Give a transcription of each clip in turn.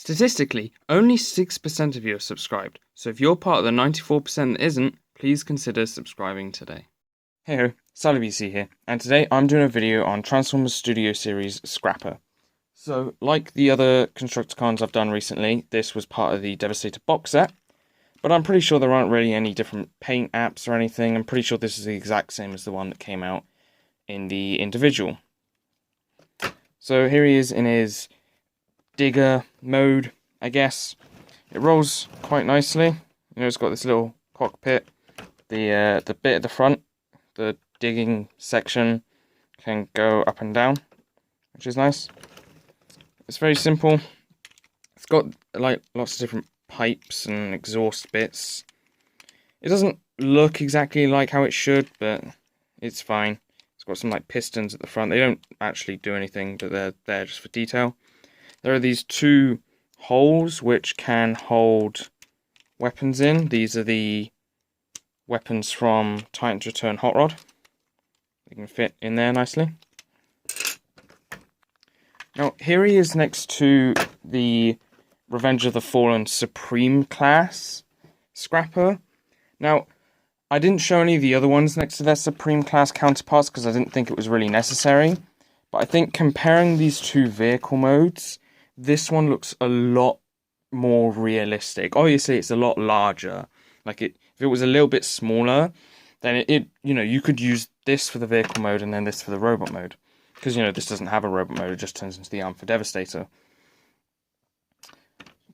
Statistically, only 6% of you are subscribed, so if you're part of the 94% that isn't, please consider subscribing today. Hey ho, SallyBC here, and today I'm doing a video on Transformers Studio Series Scrapper. So, like the other Constructicons I've done recently, this was part of the Devastator box set, but I'm pretty sure there aren't really any different paint apps or anything. I'm pretty sure this is the exact same as the one that came out in the individual. So here he is in his digger mode, I guess. It rolls quite nicely. You know, it's got this little cockpit. The bit at the front, the digging section, can go up and down, which is nice. It's very simple. It's got like lots of different pipes and exhaust bits. It doesn't look exactly like how it should, but it's fine. It's got some like pistons at the front. They don't actually do anything, but they're there just for detail. There are these two holes which can hold weapons in. These are the weapons from Titan's Return Hot Rod. They can fit in there nicely. Now, here he is next to the Revenge of the Fallen Supreme class Scrapper. Now, I didn't show any of the other ones next to their Supreme class counterparts because I didn't think it was really necessary. But I think comparing these two vehicle modes, this one looks a lot more realistic. Obviously, it's a lot larger. Like, if it was a little bit smaller, then you could use this for the vehicle mode and then this for the robot mode. Because, this doesn't have a robot mode, it just turns into the arm for Devastator.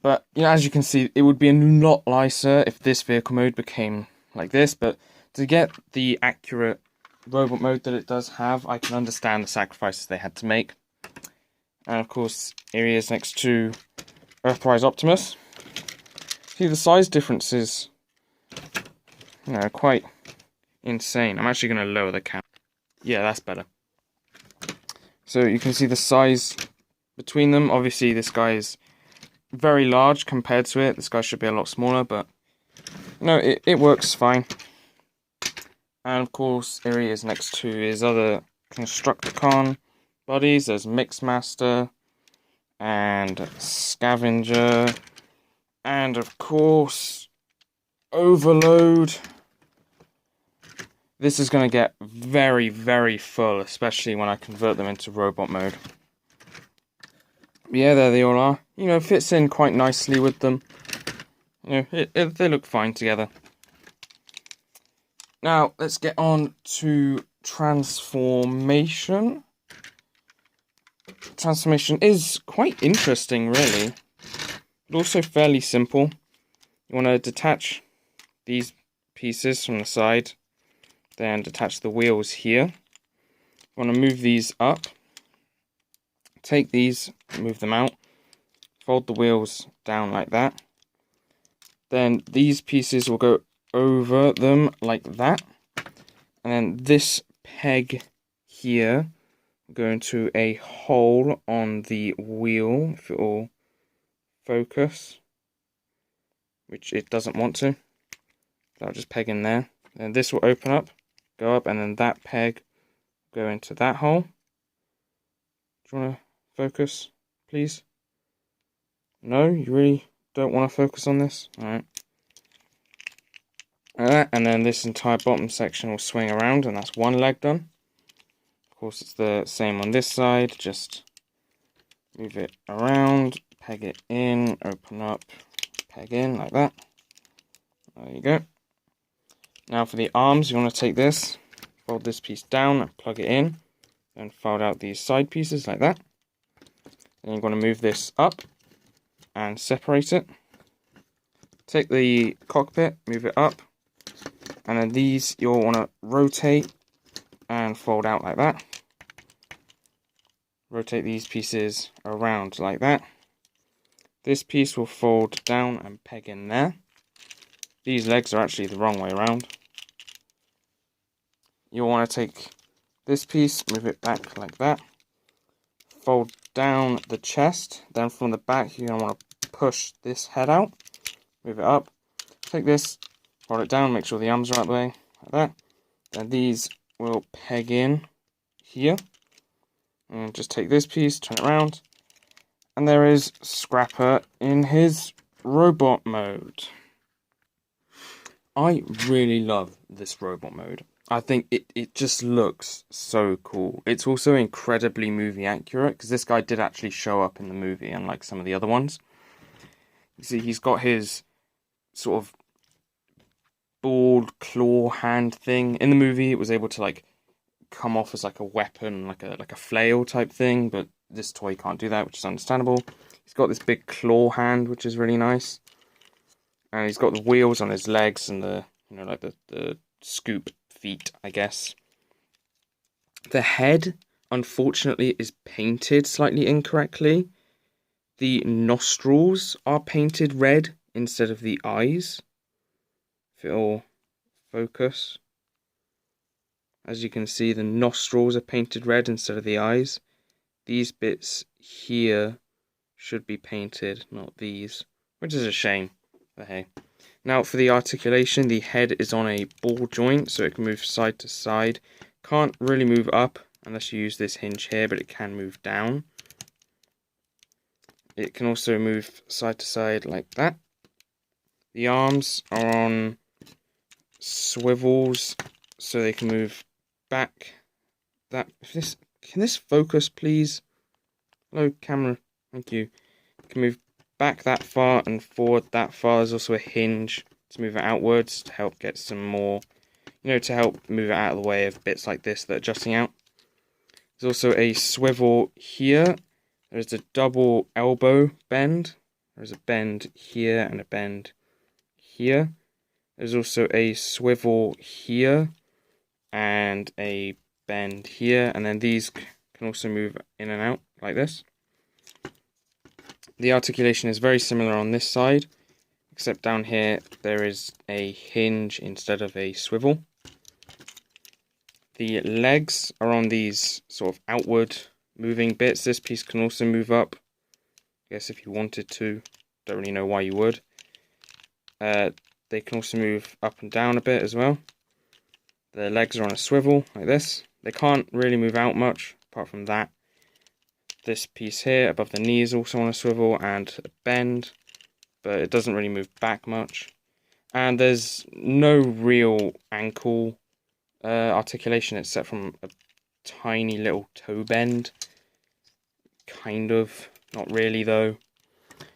But, as you can see, it would be a lot nicer if this vehicle mode became like this. But to get the accurate robot mode that it does have, I can understand the sacrifices they had to make. And of course, here he is next to Earthrise Optimus. See, the size difference is, quite insane. I'm actually going to lower the camera. Yeah, that's better. So you can see the size between them. Obviously, this guy is very large compared to it. This guy should be a lot smaller, but it works fine. And of course, here he is next to his other Constructicon bodies. There's Mixmaster and Scavenger, and of course Overload. This is going to get very, very full, especially when I convert them into robot mode. Yeah, there they all are. Fits in quite nicely with them. They look fine together. Now, let's get on to transformation. Transformation is quite interesting, really, but also fairly simple. You want to detach these pieces from the side, then detach the wheels here. You want to move these up, take these, move them out, fold the wheels down like that. Then these pieces will go over them like that, and then this peg here will go into a hole on the wheel, if it will focus, which it doesn't want to. So I'll just peg in there. Then this will open up, go up, and then that peg will go into that hole. Do you want to focus, please? No, you really don't want to focus on this? Alright. And then this entire bottom section will swing around, and that's one leg done. Of course, it's the same on this side. Just move it around, peg it in, open up, peg in, like that. There you go. Now for the arms, you want to take this, fold this piece down and plug it in, then fold out these side pieces like that. Then you're going to move this up and separate it. Take the cockpit, move it up, and then these you'll want to rotate and fold out like that. Rotate these pieces around like that. This piece will fold down and peg in there. These legs are actually the wrong way around. You'll want to take this piece, move it back like that. Fold down the chest. Then from the back, you're going to want to push this head out. Move it up. Take this, fold it down, make sure the arms are out the way, like that. Then these will peg in here. And just take this piece, turn it around. And there is Scrapper in his robot mode. I really love this robot mode. I think it just looks so cool. It's also incredibly movie accurate, because this guy did actually show up in the movie, unlike some of the other ones. You see, he's got his sort of bald claw hand thing. In the movie, it was able to like come off as like a weapon, like a flail type thing, but this toy can't do that, which is understandable. He's got this big claw hand, which is really nice. And he's got the wheels on his legs and the, you know, like the scoop feet, I guess. The head, unfortunately, is painted slightly incorrectly. The nostrils are painted red instead of the eyes. If it'll focus. As you can see, the nostrils are painted red instead of the eyes. These bits here should be painted, not these, which is a shame, but hey. Now for the articulation, the head is on a ball joint, so it can move side to side. Can't really move up unless you use this hinge here, but it can move down. It can also move side to side like that. The arms are on swivels, so they can move back. Can this focus, please? Hello, camera. Thank you. You can move back that far and forward that far. There's also a hinge to move it outwards to help get some more, you know, to help move it out of the way of bits like this that are jutting out. There's also a swivel here. There's a double elbow bend. There's a bend here and a bend here. There's also a swivel here and a bend here. And then these can also move in and out like this. The articulation is very similar on this side, except down here there is a hinge instead of a swivel. The legs are on these sort of outward moving bits. This piece can also move up, I guess if you wanted to. Don't really know why you would. They can also move up and down a bit as well. The legs are on a swivel like this. They can't really move out much apart from that. This piece here above the knee is also on a swivel and a bend, but it doesn't really move back much. And there's no real ankle articulation except from a tiny little toe bend. Kind of, not really though.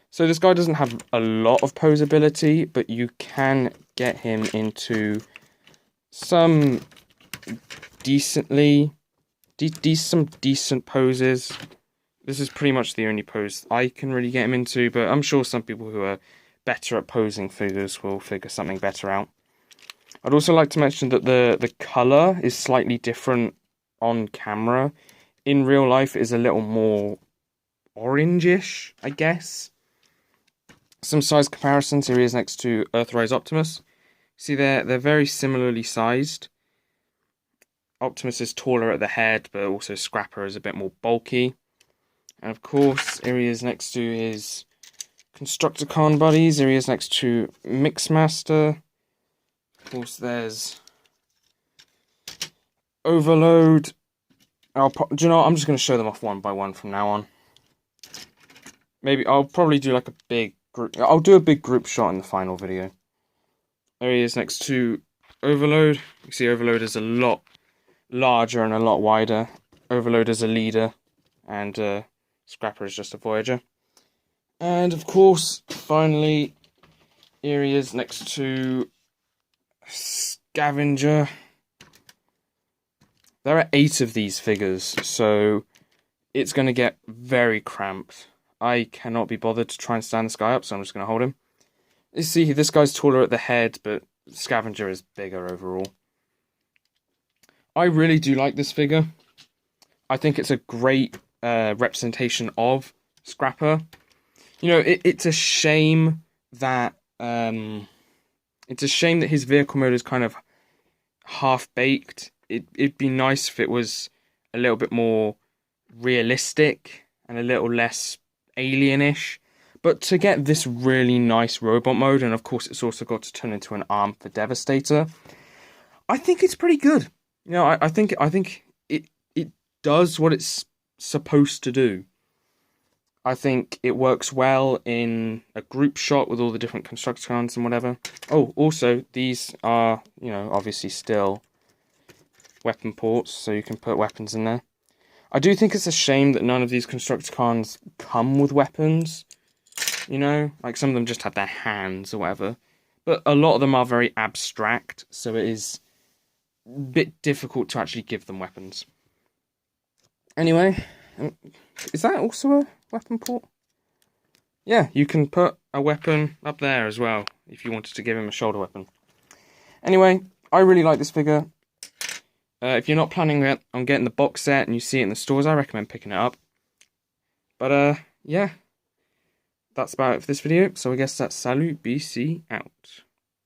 So this guy doesn't have a lot of posability, but you can get him into some decent poses. This is pretty much the only pose I can really get him into, but I'm sure some people who are better at posing figures will figure something better out. I'd also like to mention that the colour is slightly different on camera. In real life, it is a little more orangish, I guess. Some size comparisons. Here he is next to Earthrise Optimus. See, they're very similarly sized. Optimus is taller at the head, but also Scrapper is a bit more bulky. And of course, here he is next to his Constructicon buddies. Here he is next to Mixmaster. Of course, there's Overload. Do you know what? I'm just going to show them off one by one from now on. Maybe I'll probably do like a big group. I'll do a big group shot in the final video. There he is next to Overload. You can see Overload is a lot larger and a lot wider. Overload is a leader, and Scrapper is just a voyager. And of course, finally, here he is next to Scavenger. There are 8 of these figures, so it's going to get very cramped. I cannot be bothered to try and stand this guy up, so I'm just going to hold him. You see, this guy's taller at the head, but Scavenger is bigger overall. I really do like this figure. I think it's a great representation of Scrapper. You know, it's a shame that his vehicle mode is kind of half-baked. It'd be nice if it was a little bit more realistic and a little less alienish. But to get this really nice robot mode, and of course it's also got to turn into an arm for Devastator, I think it's pretty good. You know, I think it does what it's supposed to do. I think it works well in a group shot with all the different Constructicons and whatever. Oh, also, these are, obviously still weapon ports, so you can put weapons in there. I do think it's a shame that none of these Constructicons come with weapons, like some of them just have their hands or whatever. But a lot of them are very abstract, so it is a bit difficult to actually give them weapons. Anyway, is that also a weapon port? Yeah, you can put a weapon up there as well, if you wanted to give him a shoulder weapon. Anyway, I really like this figure. If you're not planning on getting the box set and you see it in the stores, I recommend picking it up. But, yeah. That's about it for this video, so I guess that's Salut BC out.